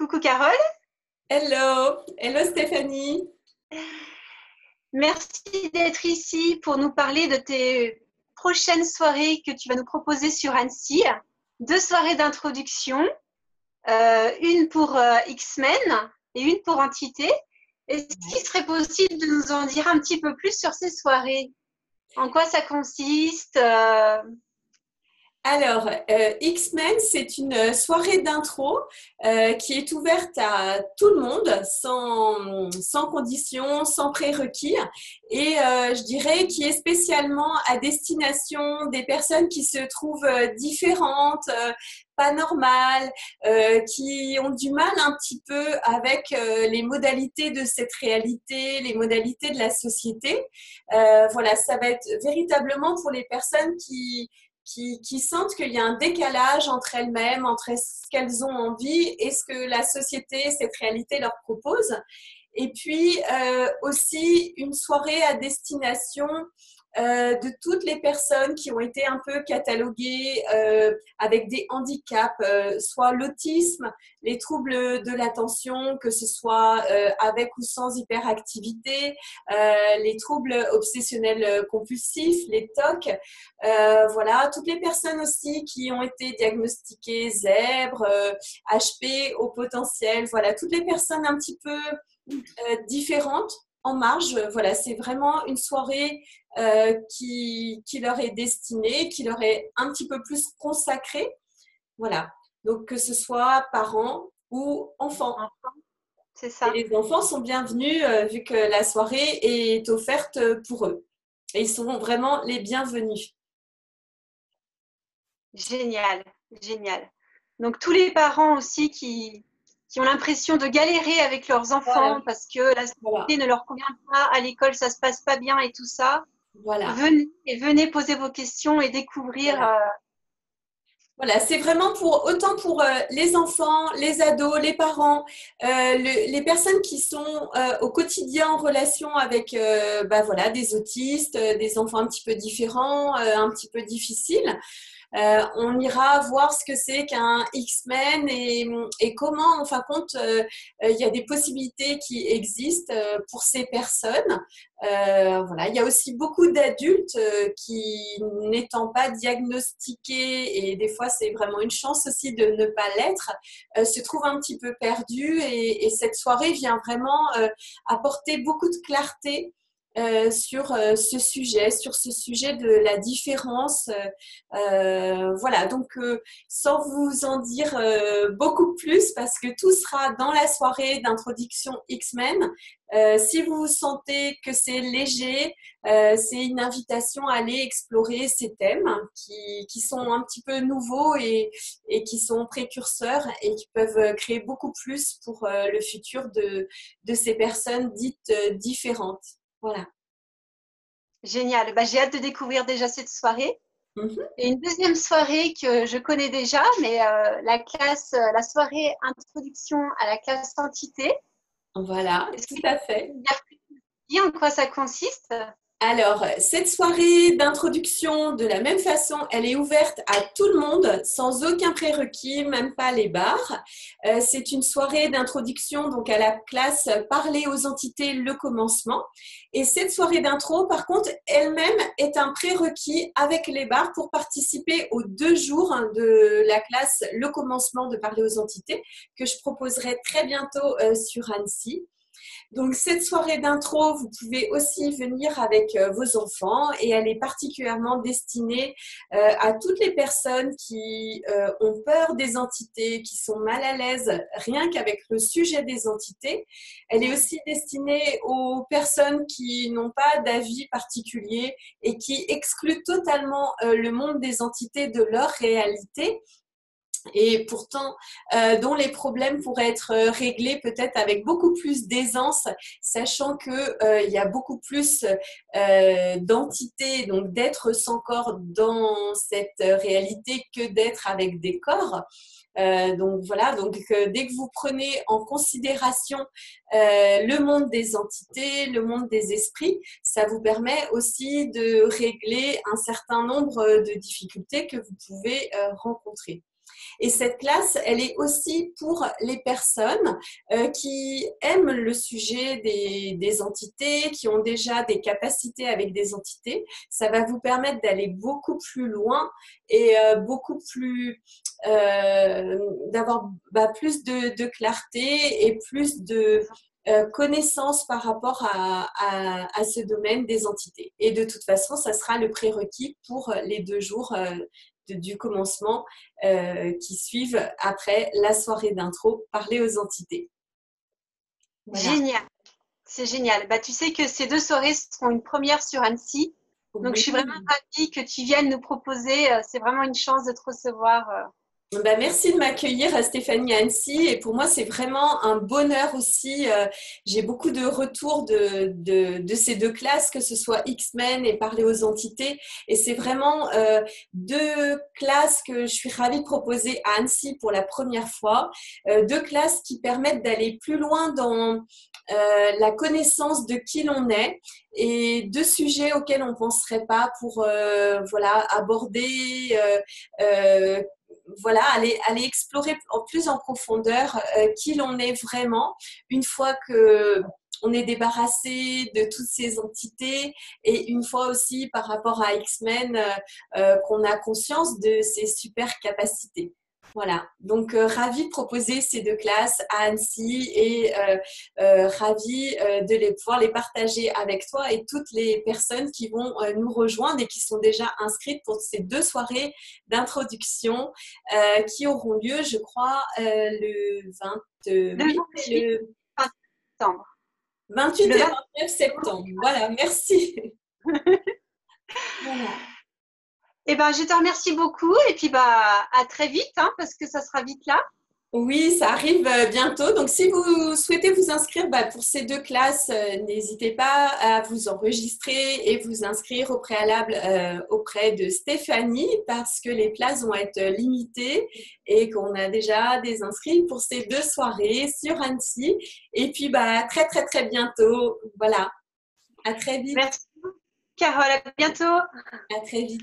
Coucou Carole, Hello, hello Stéphanie. merci d'être ici pour nous parler de tes prochaines soirées que tu vas nous proposer sur Annecy. Deux soirées d'introduction, une pour X-Men et une pour Entité. Est-ce qu'il serait possible de nous en dire un petit peu plus sur ces soirées? En quoi ça consiste? Alors, X-Men, c'est une soirée d'intro qui est ouverte à tout le monde, sans condition, sans prérequis, et je dirais qui est spécialement à destination des personnes qui se trouvent différentes, pas normales, qui ont du mal un petit peu avec les modalités de cette réalité, les modalités de la société. Voilà, ça va être véritablement pour les personnes qui sentent qu'il y a un décalage entre elles-mêmes, entre ce qu'elles ont envie et ce que la société, cette réalité leur propose. Et puis aussi une soirée à destination de toutes les personnes qui ont été un peu cataloguées avec des handicaps, soit l'autisme, les troubles de l'attention, que ce soit avec ou sans hyperactivité, les troubles obsessionnels compulsifs, les TOC, voilà, toutes les personnes aussi qui ont été diagnostiquées zèbres, HP au potentiel, voilà, toutes les personnes un petit peu différentes en marge. Voilà, c'est vraiment une soirée qui leur est destinée, qui leur est un petit peu plus consacrée. Voilà, donc que ce soit parents ou enfants. C'est Et ça. les enfants sont bienvenus vu que la soirée est offerte pour eux. Et ils sont vraiment les bienvenus. Génial, génial. Donc tous les parents aussi qui ont l'impression de galérer avec leurs Voilà, enfants parce que la voilà, société ne leur convient pas, à l'école ça se passe pas bien et tout ça, voilà. venez poser vos questions et découvrir. Voilà. Voilà, c'est vraiment pour autant pour les enfants, les ados, les parents, les personnes qui sont au quotidien en relation avec bah, voilà, des autistes, des enfants un petit peu différents, un petit peu difficiles. On ira voir ce que c'est qu'un X-Men et comment, en fin de compte, il y a des possibilités qui existent pour ces personnes. Voilà. Il y a aussi beaucoup d'adultes qui, n'étant pas diagnostiqués, et des fois c'est vraiment une chance aussi de ne pas l'être, se trouvent un petit peu perdus et cette soirée vient vraiment apporter beaucoup de clarté sur ce sujet de la différence. Voilà, donc sans vous en dire beaucoup plus, parce que tout sera dans la soirée d'introduction X-Men. Si vous sentez que c'est léger, c'est une invitation à aller explorer ces thèmes qui sont un petit peu nouveaux et qui sont précurseurs et qui peuvent créer beaucoup plus pour le futur de ces personnes dites différentes. Voilà. Génial. Bah, j'ai hâte de découvrir déjà cette soirée. Mhm. Et une deuxième soirée que je connais déjà, mais la soirée introduction à la classe entité. Voilà, Est-ce que tout tu à peux fait. me dire plus en quoi ça consiste? Alors, cette soirée d'introduction, de la même façon, elle est ouverte à tout le monde, sans aucun prérequis, même pas les bars. C'est une soirée d'introduction donc à la classe Parler aux entités, le commencement. Et cette soirée d'intro, par contre, elle-même est un prérequis avec les bars pour participer aux 2 jours de la classe Le commencement de Parler aux entités, que je proposerai très bientôt sur Annecy. Donc, cette soirée d'intro, vous pouvez aussi venir avec vos enfants et elle est particulièrement destinée à toutes les personnes qui ont peur des entités, qui sont mal à l'aise rien qu'avec le sujet des entités. Elle est aussi destinée aux personnes qui n'ont pas d'avis particulier et qui excluent totalement le monde des entités de leur réalité et pourtant dont les problèmes pourraient être réglés peut-être avec beaucoup plus d'aisance, sachant que il y a beaucoup plus d'entités, donc d'êtres sans corps dans cette réalité que d'êtres avec des corps. Donc voilà, donc dès que vous prenez en considération le monde des entités, le monde des esprits, ça vous permet aussi de régler un certain nombre de difficultés que vous pouvez rencontrer. Et cette classe, elle est aussi pour les personnes qui aiment le sujet des entités, qui ont déjà des capacités avec des entités. Ça va vous permettre d'aller beaucoup plus loin et beaucoup plus d'avoir plus de clarté et plus de connaissances par rapport à ce domaine des entités. Et de toute façon, ça sera le prérequis pour les 2 jours du commencement qui suivent après la soirée d'intro, parler aux entités. Voilà. Génial, c'est génial. Bah, tu sais que ces 2 soirées seront une première sur Annecy. Donc, je suis vraiment ravie que tu viennes nous proposer. C'est vraiment une chance de te recevoir. Bah, merci de m'accueillir, Stéphanie, à Annecy. Et pour moi, c'est vraiment un bonheur aussi. J'ai beaucoup de retours de ces 2 classes, que ce soit X-Men et Parler aux entités. Et c'est vraiment 2 classes que je suis ravie de proposer à Annecy pour la première fois. 2 classes qui permettent d'aller plus loin dans la connaissance de qui l'on est et 2 sujets auxquels on ne penserait pas pour aborder aller explorer plus en profondeur qui l'on est vraiment une fois que on est débarrassé de toutes ces entités et une fois aussi par rapport à X-Men qu'on a conscience de ses super capacités. Voilà, donc ravie de proposer ces 2 classes à Annecy et ravie de pouvoir les partager avec toi et toutes les personnes qui vont nous rejoindre et qui sont déjà inscrites pour ces 2 soirées d'introduction qui auront lieu, je crois, le 28 septembre. 28 et 29 septembre. Voilà, merci. Voilà. Eh ben, je te remercie beaucoup et puis à très vite parce que ça sera vite là. Oui, ça arrive bientôt. Donc, si vous souhaitez vous inscrire pour ces 2 classes, n'hésitez pas à vous enregistrer et vous inscrire au préalable auprès de Stéphanie parce que les places vont être limitées et qu'on a déjà des inscrits pour ces 2 soirées sur Annecy. Et puis, très, très, très bientôt. Voilà. À très vite. Merci, Carole. À bientôt. À très vite.